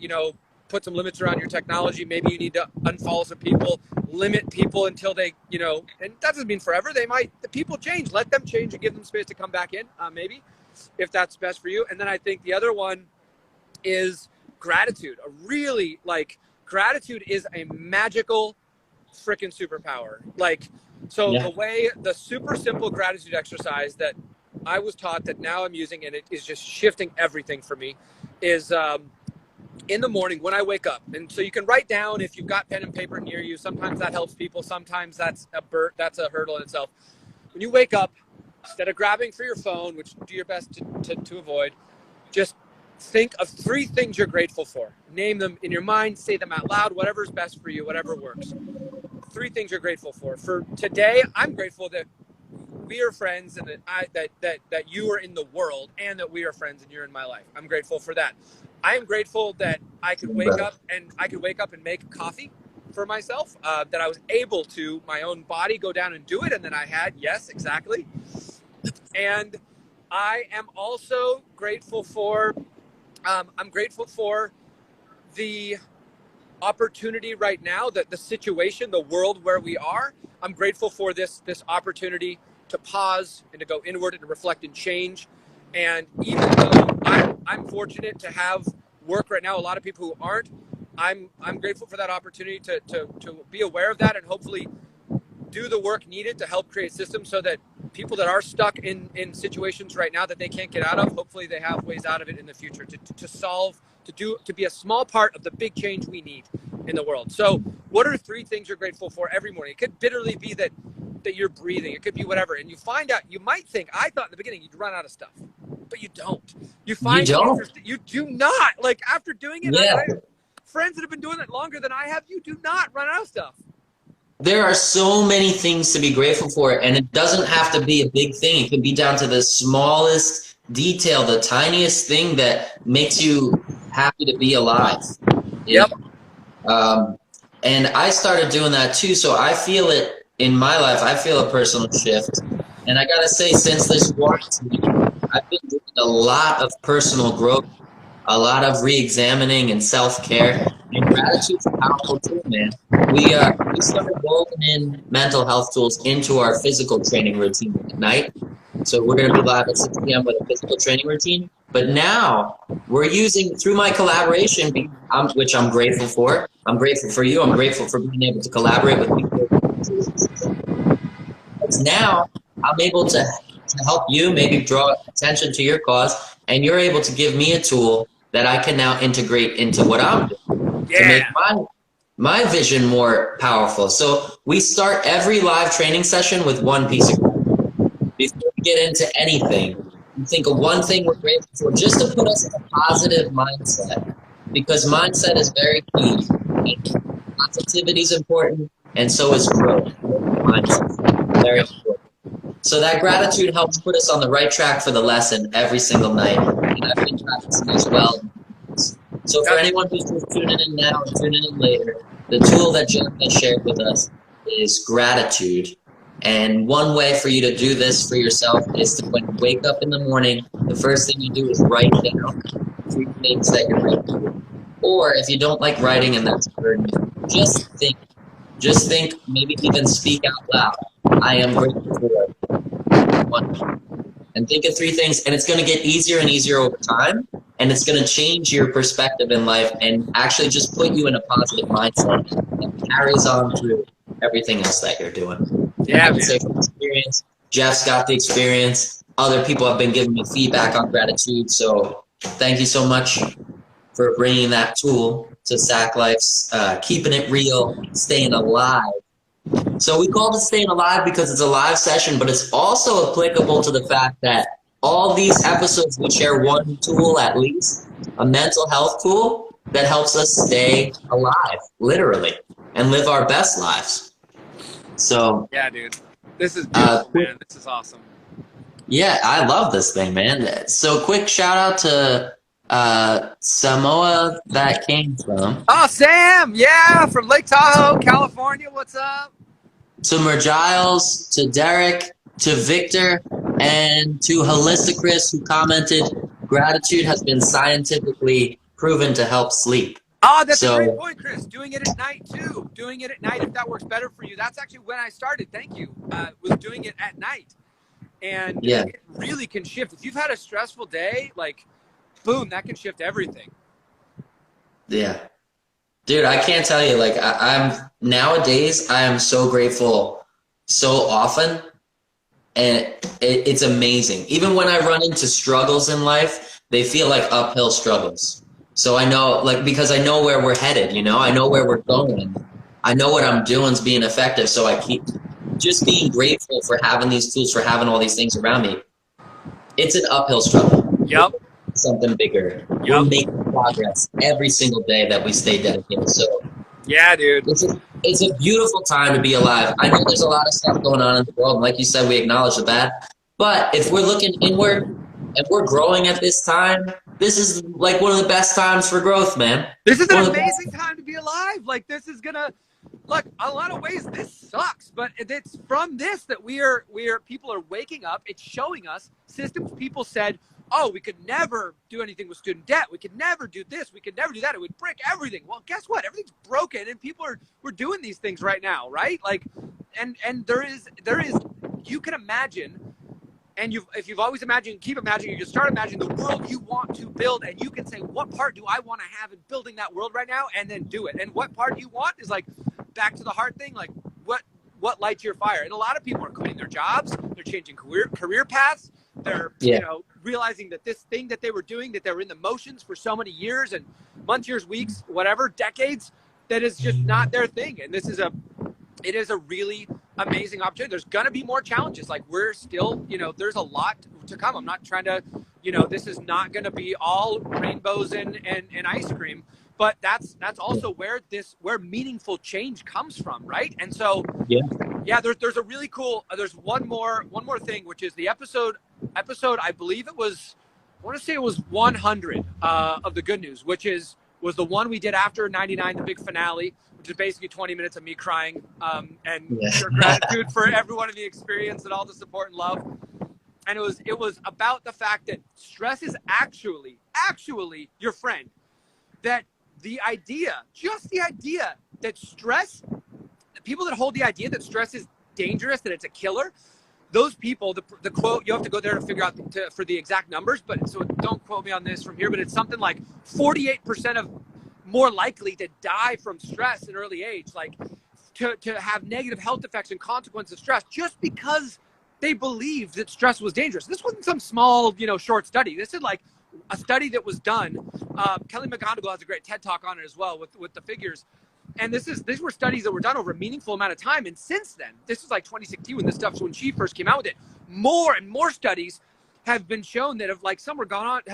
put some limits around your technology. Maybe you need to unfollow some people, limit people until they, and that doesn't mean forever. The people change, let them change and give them space to come back in, maybe, if that's best for you. And then I think the other one is gratitude. Gratitude is a magical freaking superpower. The super simple gratitude exercise that I was taught, that now I'm using, and it is just shifting everything for me, is in the morning when I wake up. And so you can write down, if you've got pen and paper near you. Sometimes that helps people. Sometimes that's a hurdle in itself. When you wake up, instead of grabbing for your phone, which do your best to avoid, just think of 3 things you're grateful for. Name them in your mind, say them out loud, whatever's best for you, whatever works. 3 things you're grateful for. For today, I'm grateful that we are friends, and that you are in the world, and that we are friends and you're in my life. I'm grateful for that. I am grateful that I could wake up and make coffee for myself, that I was able to, my own body, go down and do it, and then I had, yes, exactly. And I am also grateful for, I'm grateful for the opportunity right now, that the situation, the world where we are. I'm grateful for this opportunity to pause and to go inward and to reflect and change. And even though I'm fortunate to have work right now, a lot of people who aren't, I'm grateful for that opportunity to be aware of that and hopefully do the work needed to help create systems so that people that are stuck in situations right now that they can't get out of, hopefully they have ways out of it in the future to solve, to be a small part of the big change we need in the world. So what are 3 things you're grateful for every morning? It could literally be that you're breathing. It could be whatever. And you find out, you might think, I thought in the beginning you'd run out of stuff, but you don't. You find you do not. Like, after doing it, Yeah. I have friends that have been doing it longer than I have. You do not run out of stuff. There are so many things to be grateful for, and it doesn't have to be a big thing. It can be down to the smallest detail, the tiniest thing that makes you happy to be alive. Yep. And I started doing that too, so I feel it in my life. I feel a personal shift. And I gotta say, since this quarantine, I've been doing a lot of personal growth, a lot of re-examining and self-care. And gratitude's a powerful tool, man. We started woven in mental health tools into our physical training routine at night. So we're going to be live at 6 p.m. with a physical training routine. But now we're using, through my collaboration, which I'm grateful for. I'm grateful for you. I'm grateful for being able to collaborate with people. Because now I'm able to help you, maybe draw attention to your cause, and you're able to give me a tool that I can now integrate into what I'm doing to make my vision more powerful. So we start every live training session with one piece of gratitude. Before we get into anything, we think of one thing we're grateful for, just to put us in a positive mindset, because mindset is very key. Positivity is important, and so is growth. Mindset, very important. So that gratitude helps put us on the right track for the lesson every single night. And I've been practicing as well. So for anyone who's just tuning in now or tuning in later, the tool that Geoff has shared with us is gratitude. And one way for you to do this for yourself is to, when you wake up in the morning, the first thing you do is write down 3 things that you're grateful for. Or if you don't like writing and that's burden, just think. Just think, maybe even speak out loud. I am grateful for one. And think of 3 things, and it's going to get easier and easier over time, and it's going to change your perspective in life and actually just put you in a positive mindset that carries on through everything else that you're doing. Yeah, I can say from experience, Geoff's got the experience. Other people have been giving me feedback on gratitude, so thank you so much for bringing that tool to Sack Life's Keeping It Real, Staying Alive. So we call it Staying Alive because it's a live session, but it's also applicable to the fact that all these episodes, we share one tool at least, a mental health tool that helps us stay alive, literally, and live our best lives. So yeah, dude, this is beautiful, man. This is awesome. Yeah, I love this thing, man. So quick shout out to Samoa that came from. Oh, Sam, yeah, from Lake Tahoe, California. What's up? To Mergiles, to Derek, to Victor, and to Holistic Chris, who commented, gratitude has been scientifically proven to help sleep. Oh, that's a great point, Chris. Doing it at night, too. Doing it at night, if that works better for you. That's actually when I started, thank you, was doing it at night. And it really can shift. If you've had a stressful day, like, boom, that can shift everything. Yeah. Dude, I can't tell you, like, I'm nowadays, I am so grateful so often, and it's amazing. Even when I run into struggles in life, they feel like uphill struggles. So I know, like, because I know where we're headed, you know? I know where we're going. I know what I'm doing is being effective, so I keep just being grateful for having these tools, for having all these things around me. It's an uphill struggle. Yep. Something bigger. We're making progress every single day that we stay dedicated. So yeah, dude. it's a beautiful time to be alive. I know there's a lot of stuff going on in the world. And like you said, we acknowledge the bad. But if we're looking inward and we're growing at this time, this is like one of the best times for growth, man. This is an amazing time to be alive. Like, this is gonna, look, a lot of ways this sucks, but it's from this that we are people are waking up. It's showing us systems people said, oh, we could never do anything with student debt. We could never do this. We could never do that. It would break everything. Well, guess what? Everything's broken, and we're doing these things right now, right? Like, and there is, you can imagine, and if you've always imagined, keep imagining, you can start imagining the world you want to build, and you can say, what part do I want to have in building that world right now, and then do it. And what part you want is like, back to the hard thing, like what lights your fire. And a lot of people are quitting their jobs, they're changing career paths, they're realizing that this thing that they were doing, that they were in the motions for so many years and months, years, weeks, whatever, decades, that is just not their thing. And it is a really amazing opportunity. There's going to be more challenges. Like, we're still, there's a lot to come. I'm not trying to, this is not going to be all rainbows and ice cream, but that's also where meaningful change comes from. Right. And so, there's a really cool, there's one more thing, which is the episode, I believe I want to say it was 100 of the Good News, which was the one we did after 99, the big finale, which is basically 20 minutes of me crying and your gratitude for everyone in the experience and all the support and love. And it was about the fact that stress is actually your friend. That just the idea that stress, the people that hold the idea that stress is dangerous, that it's a killer, those people, the quote, you have to go there to figure out for the exact numbers, but so don't quote me on this from here, but it's something like 48% of more likely to die from stress in early age, like to have negative health effects and consequences of stress, just because they believed that stress was dangerous. This wasn't some small, short study. This is like a study that was done. Kelly McGonigal has a great TED Talk on it as well with the figures. And these were studies that were done over a meaningful amount of time. And since then, this was like 2016 when she first came out with it, more and more studies have been shown that some have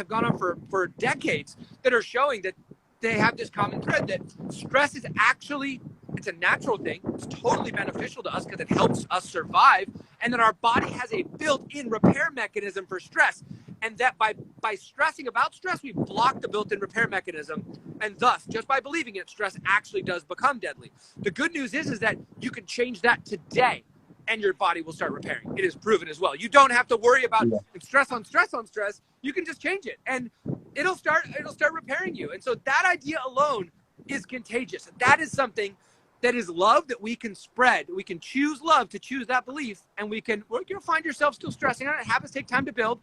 gone on for decades, that are showing that they have this common thread, that stress is actually, it's a natural thing. It's totally beneficial to us because it helps us survive. And that our body has a built-in repair mechanism for stress. And that by stressing about stress, we block the built-in repair mechanism. And thus, just by believing it, stress actually does become deadly. The good news is that you can change that today, and your body will start repairing. It is proven as well. You don't have to worry about stress on stress on stress. You can just change it, and it'll start repairing you. And so that idea alone is contagious. That is something that is love that we can spread. We can choose love to choose that belief, and you'll find yourself still stressing on it. Habits take time to build,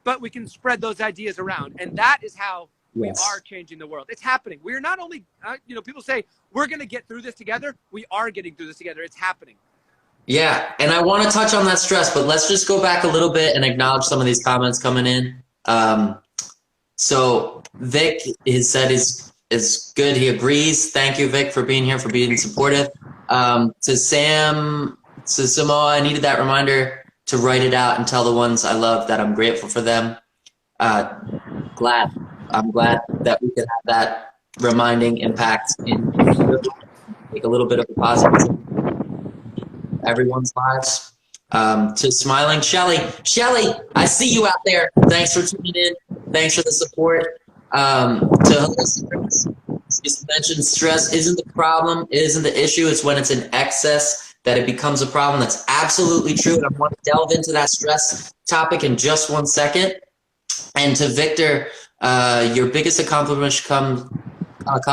but we can spread those ideas around. And that is how we are changing the world. It's happening. We're not only, people say we're going to get through this together. We are getting through this together. It's happening. Yeah. And I want to touch on that stress, but let's just go back a little bit and acknowledge some of these comments coming in. So Vic has said is good. He agrees. Thank you, Vic, for being here, for being supportive. To Samoa, I needed that reminder to write it out and tell the ones I love that I'm grateful for them. I'm glad that we can have that reminding impact in make a little bit of a positive in everyone's lives. To smiling Shelly, I see you out there. Thanks for tuning in. Thanks for the support. To just mentioned, stress isn't the problem, it isn't the issue. It's when it's in excess that it becomes a problem. That's absolutely true. And I want to delve into that stress topic in just 1 second. And to Victor, your biggest accomplishments come out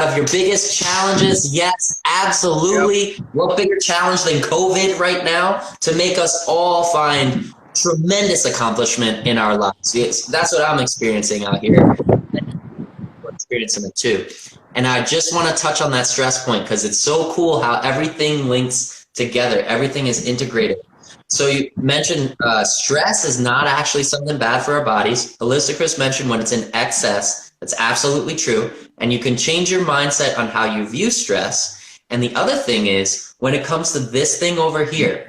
of your biggest challenges. Yes, absolutely. Yep. What bigger challenge than COVID right now to make us all find tremendous accomplishment in our lives? Yes, that's what I'm experiencing out here. We're experiencing it too. And I just want to touch on that stress point because it's so cool how everything links together. Everything is integrated. So you mentioned stress is not actually something bad for our bodies. Alyssa Chris mentioned when it's in excess. That's absolutely true. And you can change your mindset on how you view stress. And the other thing is when it comes to this thing over here,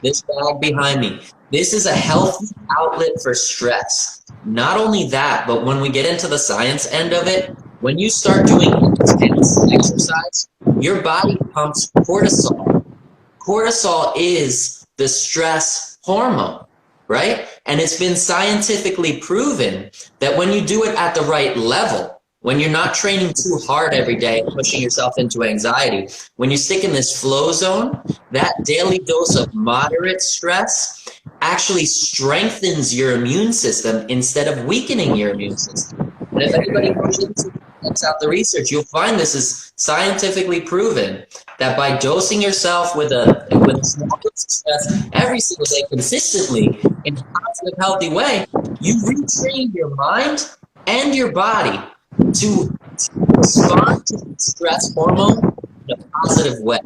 this bag behind me, this is a healthy outlet for stress. Not only that, but when we get into the science end of it, when you start doing intense exercise, exercise, your body pumps cortisol. Cortisol is the stress hormone, right? And it's been scientifically proven that when you do it at the right level, when you're not training too hard every day and pushing yourself into anxiety, when you stick in this flow zone, that daily dose of moderate stress actually strengthens your immune system instead of weakening your immune system. And if anybody checks out the research, you'll find this is scientifically proven that by dosing yourself with a small dose of stress every single day consistently in a positive, healthy way, you retrain your mind and your body to respond to the stress hormone in a positive way.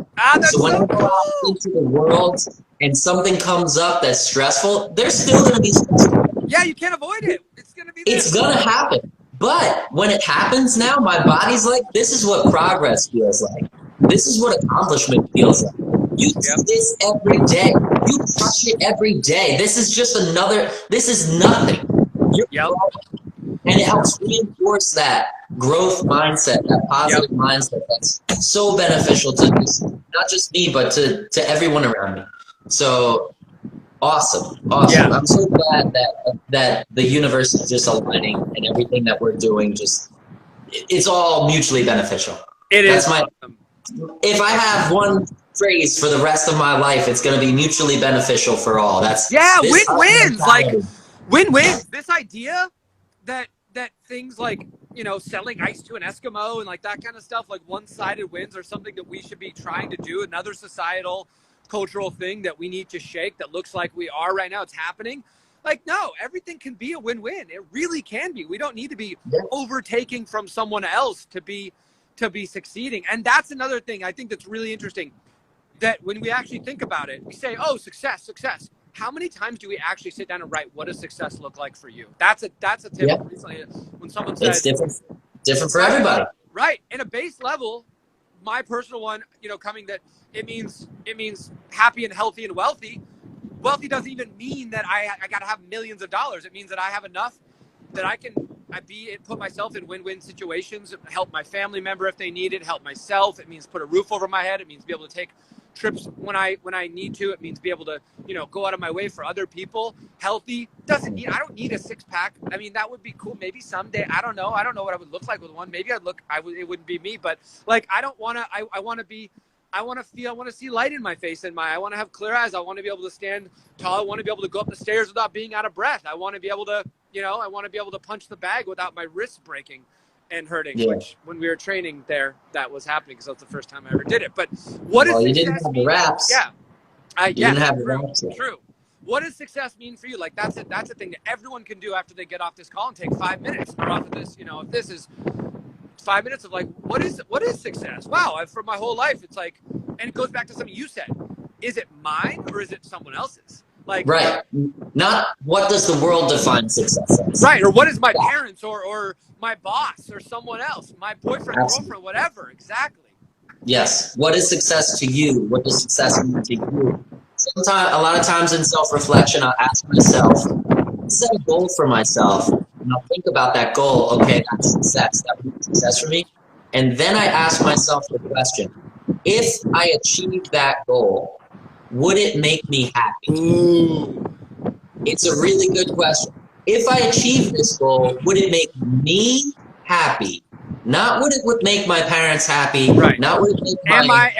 So when you go out into the world and something comes up that's stressful, there's still going to be stressful. Yeah, you can't avoid it. It's going to be there. It's going to happen. But when it happens now, my body's like, this is what progress feels like. This is what accomplishment feels like. You do this every day. You crush it every day. This is just this is nothing. And it helps reinforce that growth mindset, that positive mindset that's so beneficial to not just me, but to everyone around me. So awesome. Yeah. I'm so glad that the universe is just aligning and everything that we're doing it's all mutually beneficial. It is. If I have one phrase for the rest of my life, it's going to be mutually beneficial for all. Win-wins. Like win-wins. This idea that things like, selling ice to an Eskimo and like that kind of stuff, like one-sided wins, are something that we should be trying to do. Another societal, cultural thing that we need to shake that looks like we are right now. It's happening. Like, no, everything can be a win-win. It really can be. We don't need to be overtaking from someone else to be succeeding. And that's another thing I think that's really interesting, that when we actually think about it, we say, oh, success. How many times do we actually sit down and write, what does success look like for you? That's a tip recently when someone says it's different for everybody. Right. In a base level, my personal one, coming that it means happy and healthy and wealthy. Wealthy doesn't even mean that I got to have millions of dollars. It means that I have enough that I can put myself in win-win situations, help my family member if they need it, help myself. It means put a roof over my head. It means be able to take trips when I need to. It means be able to, go out of my way for other people. Healthy I don't need a six-pack. I mean, that would be cool. Maybe someday. I don't know what I would look like with one. Maybe it wouldn't be me, but like, I don't want to, I want to see light in my face I want to have clear eyes. I want to be able to stand tall. I want to be able to go up the stairs without being out of breath. I want to be able to, I want to be able to punch the bag without my wrists breaking and hurting, which when we were training there, that was happening because that's the first time I ever did it. But what does you success didn't have mean? The wraps. Yeah. You didn't have the wraps yet. True. What does success mean for you? Like, that's a thing that everyone can do after they get off this call and take 5 minutes. Or off of this, if this is 5 minutes of like, what is success? Wow, for my whole life, it's like, and it goes back to something you said. Is it mine or is it someone else's? Like, right. Not what does the world define success as. Right. Or what is my parents or my boss or someone else, my boyfriend, girlfriend, whatever. Exactly. Yes. What is success to you? What does success mean to you? A lot of times in self-reflection, I'll ask myself, set a goal for myself, and I'll think about that goal. Okay, that's success. That would be success for me. And then I ask myself the question, if I achieve that goal, would it make me happy? Ooh. It's a really good question. If I achieve this goal, would it make me happy? Not would it make my parents happy. Right. Not would it make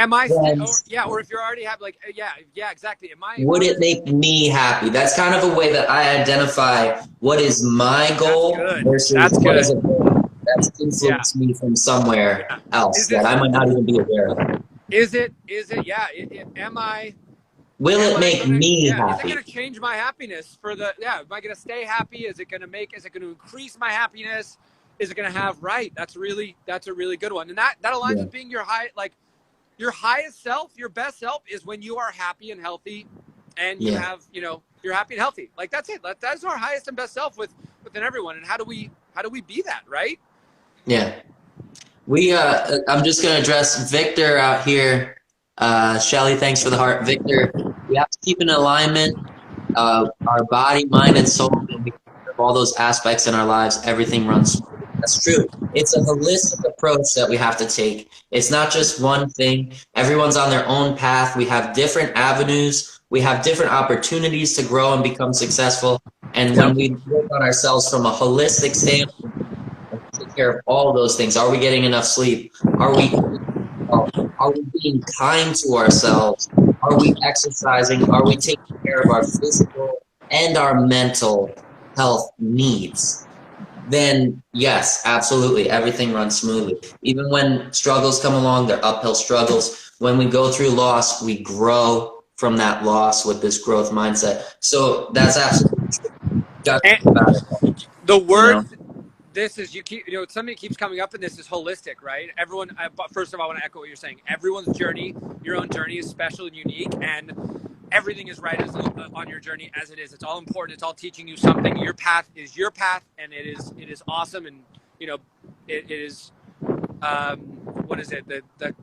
my friends. Or if you're already happy, like, yeah, exactly. Would it make me happy? That's kind of a way that I identify what is my goal versus what is a goal that's influenced me from somewhere else that I might not even be aware of. Is it? Will it make me happy? Is it going to change my happiness am I going to stay happy? Is it going to increase my happiness? Is it going to have, that's a really good one. And that aligns with being your highest self, your best self is when you are happy and healthy and you have, you're happy and healthy. Like, that's it. That's our highest and best self within everyone. And how do we be that? Right. Yeah. I'm just going to address Victor out here. Shively, thanks for the heart. Victor, we have to keep in alignment, our body, mind, and soul. And we have all those aspects in our lives. Everything runs smoothly. That's true. It's a holistic approach that we have to take. It's not just one thing. Everyone's on their own path. We have different avenues. We have different opportunities to grow and become successful. And when Yep. we work on ourselves from a holistic standpoint, and take care of all of those things. Are we getting enough sleep? Are we eating well? Are we being kind to ourselves? Are we exercising? Are we taking care of our physical and our mental health needs? Then yes, absolutely, everything runs smoothly. Even when struggles come along, they're uphill struggles. When we go through loss, we grow from that loss with this growth mindset. So that's absolutely true. Got to think about And it, the you word, know? this is, something that keeps coming up in this is holistic, right? Everyone, but first of all, I want to echo what you're saying. Everyone's journey, your own journey, is special and unique, and everything is right on your journey as it is. It's all important. It's all teaching you something. Your path is your path, and it is awesome. And it is what is it? The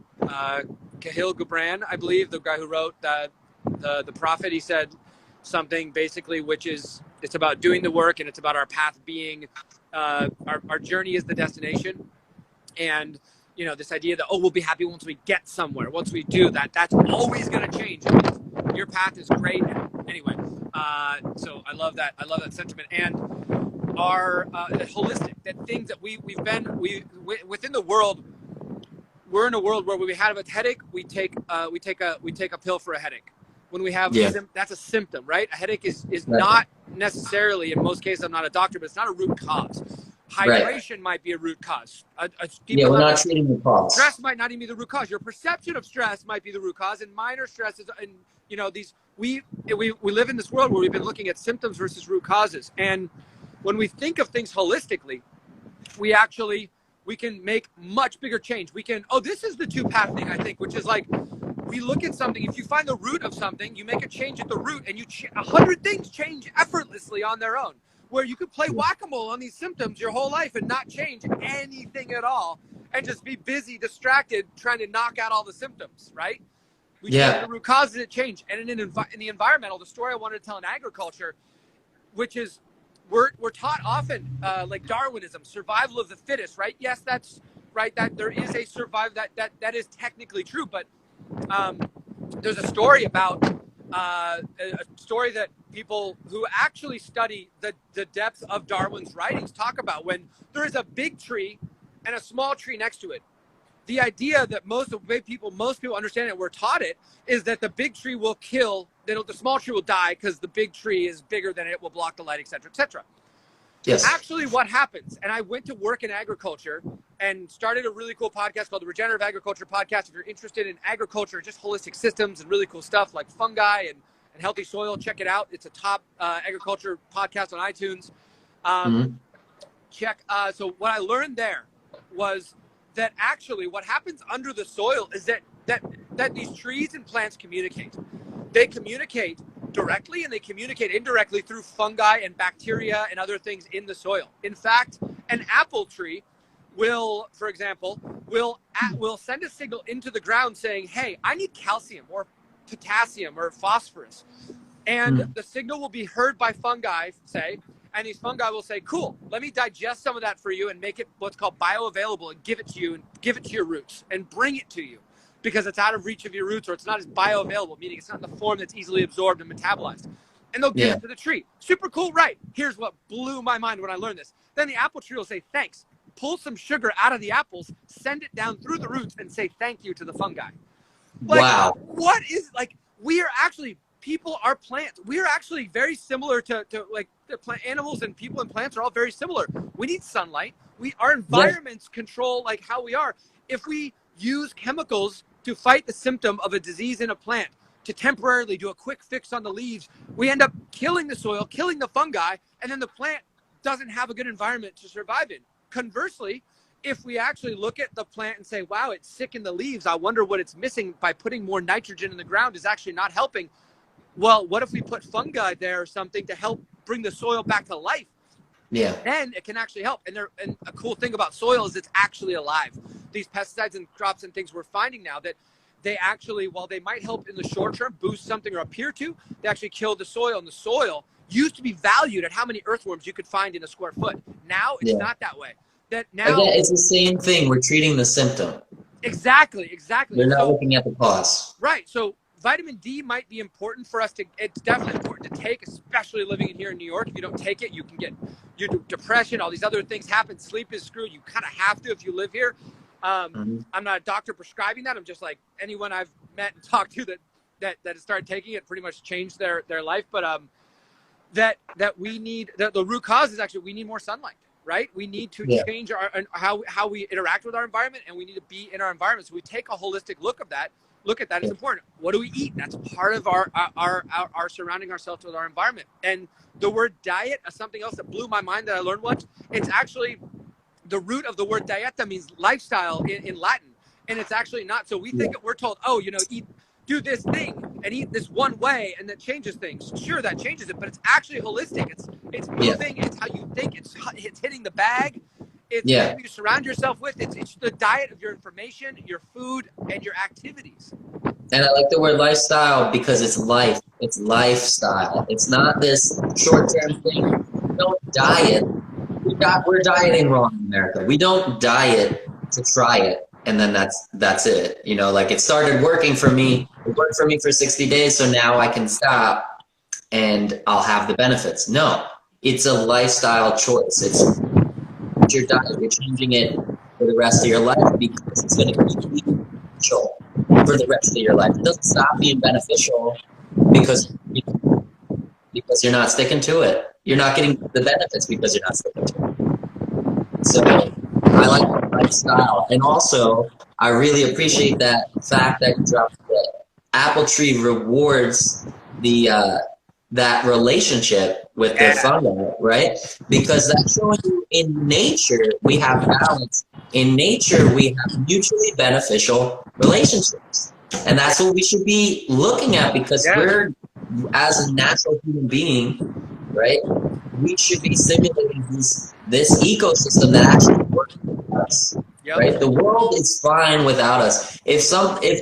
Kahil Gibran, I believe, the guy who wrote the Prophet. He said something basically, which is it's about doing the work, and it's about our path being our journey is the destination. And this idea that we'll be happy once we get somewhere, once we do that, that's always going to change. Your path is great. Anyway, so I love that sentiment. And our holistic, that things that we within the world, we're in a world where when we have a headache, we take a pill for a headache. When we have that's a symptom, right? A headache is not necessarily, in most cases, I'm not a doctor, but it's not a root cause. Hydration might be a root cause. We're not treating the cause. Stress might not even be the root cause. Your perception of stress might be the root cause, and minor stresses. And we live in this world where we've been looking at symptoms versus root causes. And when we think of things holistically, we can make much bigger change. We can, this is the two-path thing, I think, which is like, we look at something, if you find the root of something, you make a change at the root, and 100 things change effortlessly on their own. Where you could play whack-a-mole on these symptoms your whole life and not change anything at all, and just be busy, distracted, trying to knock out all the symptoms, right? We change the root causes, it change. And in the environmental, the story I wanted to tell in agriculture, which is, we're taught often, like Darwinism, survival of the fittest, right? Yes, that's right, that there is a survival, that is technically true, but there's a story about a story that people who actually study the depth of Darwin's writings talk about, when there is a big tree and a small tree next to it. The idea that most people understand it, we're taught it, is that the big tree will kill, the small tree will die because the big tree is bigger than it, will block the light, etc., etc. Yes. Actually, what happens, and I went to work in agriculture and started a really cool podcast called the Regenerative Agriculture Podcast. If you're interested in agriculture, just holistic systems and really cool stuff like fungi and healthy soil, check it out. It's a top agriculture podcast on iTunes. So what I learned there was that actually what happens under the soil is that these trees and plants communicate. They communicate directly and they communicate indirectly through fungi and bacteria and other things in the soil. In fact, an apple tree will, for example, will send a signal into the ground saying, hey, I need calcium or potassium or phosphorus. And the signal will be heard by fungi, say, and these fungi will say, cool, let me digest some of that for you and make it what's called bioavailable and give it to you and give it to your roots and bring it to you because it's out of reach of your roots, or it's not as bioavailable, meaning it's not in the form that's easily absorbed and metabolized. And they'll give it to the tree. Super cool, right? Here's what blew my mind when I learned this. Then the apple tree will say, thanks. Pull some sugar out of the apples, send it down through the roots, and say thank you to the fungi. Like, wow. What is, like, we are actually, people are plants. We are actually very similar to like, the plant animals, and people and plants are all very similar. We need sunlight. Our environments control, like, how we are. If we use chemicals to fight the symptom of a disease in a plant, to temporarily do a quick fix on the leaves, we end up killing the soil, killing the fungi, and then the plant doesn't have a good environment to survive in. Conversely, if we actually look at the plant and say, wow, it's sick in the leaves, I wonder what it's missing by putting more nitrogen in the ground is actually not helping. Well, what if we put fungi there or something to help bring the soil back to life? Yeah. Then it can actually help. And a cool thing about soil is it's actually alive. These pesticides and crops and things we're finding now, that they actually, while they might help in the short term, boost something or appear to, they actually kill the soil. And the soil used to be valued at how many earthworms you could find in a square foot. Now it's not that way. that Again, now. it's the same thing. We're treating the symptom. Exactly. We're not So, looking at the cause. right. So vitamin D might be important for us to, it's definitely important to take, especially living in here in New York. If you don't take it, you can get your depression, all these other things happen. Sleep is screwed. You kind of have to if you live here. I'm not a doctor prescribing that. I'm just like anyone I've met and talked to that has started taking it pretty much changed their life. But that we need, the root cause is actually we need more sunlight. Right? We need to change how we interact with our environment, and we need to be in our environment. So we take a holistic look at that. It's important. What do we eat? That's part of our surrounding ourselves with our environment. And the word diet is something else that blew my mind that I learned once. It's actually the root of the word dieta means lifestyle in Latin, and it's actually not. So we think we're told, oh, do this thing and eat this one way, and that changes things. Sure, that changes it, but it's actually holistic. It's moving. It's how you think. It's hitting the bag. It's what you surround yourself with. It's the diet of your information, your food, and your activities. And I like the word lifestyle because it's life. It's lifestyle. It's not this short-term thing. We don't diet. We're dieting wrong in America. We don't diet to try it, and then that's it. Like it started working for me. It worked for me for 60 days, so now I can stop and I'll have the benefits. No, it's a lifestyle choice. It's your diet. You're changing it for the rest of your life because it's going to keep you beneficial for the rest of your life. It doesn't stop being beneficial because you're not sticking to it. You're not getting the benefits because you're not sticking to it. So I like the lifestyle. And also, I really appreciate that fact that you dropped the apple tree rewards that relationship with the fungi, right? Because that's showing you in nature we have balance. In nature we have mutually beneficial relationships. And that's what we should be looking at because we're, as a natural human being, right, we should be simulating this ecosystem that actually works for us. Right? The world is fine without us. If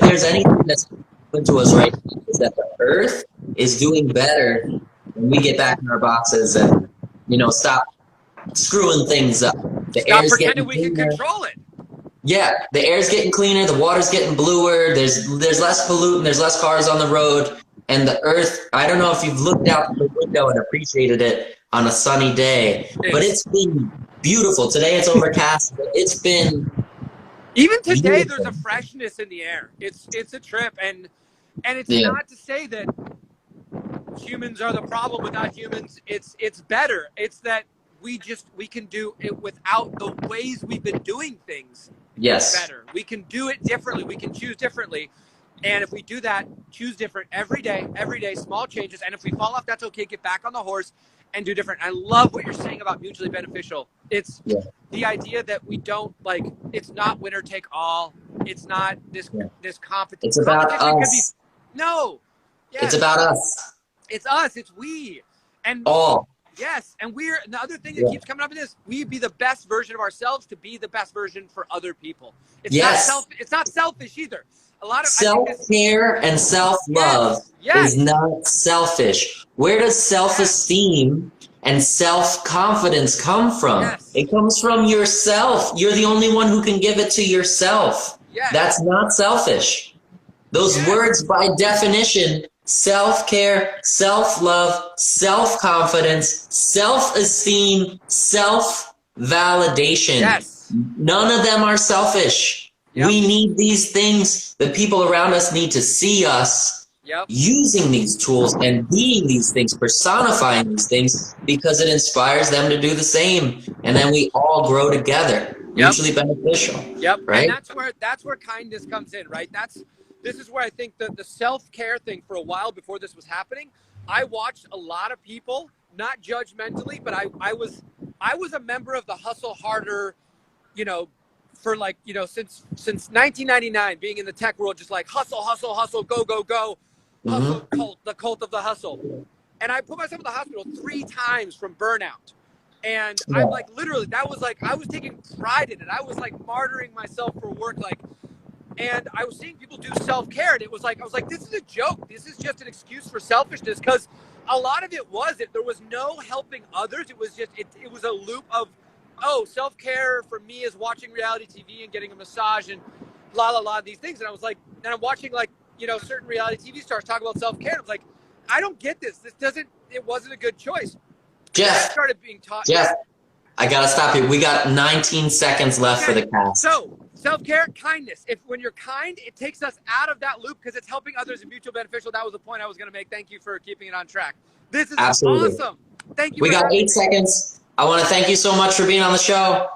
there's anything that's happening to us right now, is that the earth is doing better when we get back in our boxes and stop screwing things up. The air's getting cleaner. We can control it. Yeah, the air's getting cleaner, the water's getting bluer, there's less pollutant, there's less cars on the road, and the earth, I don't know if you've looked out the window and appreciated it on a sunny day, but it's been beautiful. Today it's overcast, but it's been even today beautiful. There's a freshness in the air. It's a trip, and it's not to say that humans are the problem without humans. It's better. It's that we can do it without the ways we've been doing things. Better. We can do it differently. We can choose differently. And if we do that, choose different every day, small changes. And if we fall off, that's okay. Get back on the horse and do different. I love what you're saying about mutually beneficial. It's the idea that we don't it's not winner take all. It's not this competition. It's about us. It's about us. It's us. It's we. And all. Yes, and the other thing that keeps coming up in this, we be the best version of ourselves to be the best version for other people. It's not selfish either. A lot of self-care and self-love is not selfish. Where does self-esteem and self-confidence come from? It comes from yourself. You're the only one who can give it to yourself. That's not selfish. Those words by definition, self-care, self-love, self-confidence, self-esteem, self-validation. None of them are selfish. We need these things. The people around us need to see us using these tools and being these things, personifying these things, because it inspires them to do the same. And then we all grow together, mutually beneficial. Right? And that's where kindness comes in, right? This is where I think the self-care thing, for a while before this was happening, I watched a lot of people, not judgmentally, but I was a member of the hustle harder, for since 1999, being in the tech world, just like hustle, hustle, hustle, go, go, go, hustle, the cult of the hustle. And I put myself in the hospital 3 times from burnout. And I'm literally, that was I was taking pride in it. I was martyring myself for work, and I was seeing people do self-care, and I was like, this is a joke. This is just an excuse for selfishness, because a lot of it was there was no helping others. It was just, it was a loop of oh, self-care for me is watching reality TV and getting a massage and these things. And I was like, and I'm watching like, you know, certain reality TV stars talk about self-care. And I was like, I don't get this. It wasn't a good choice. Jeff, I started being taught. Jeff, I gotta stop you. We got 19 seconds left for the cast. So, self-care, kindness. When you're kind, it takes us out of that loop because it's helping others and mutual beneficial. That was the point I was going to make. Thank you for keeping it on track. This is Absolutely awesome. Thank you. We got 8 seconds. I want to thank you so much for being on the show.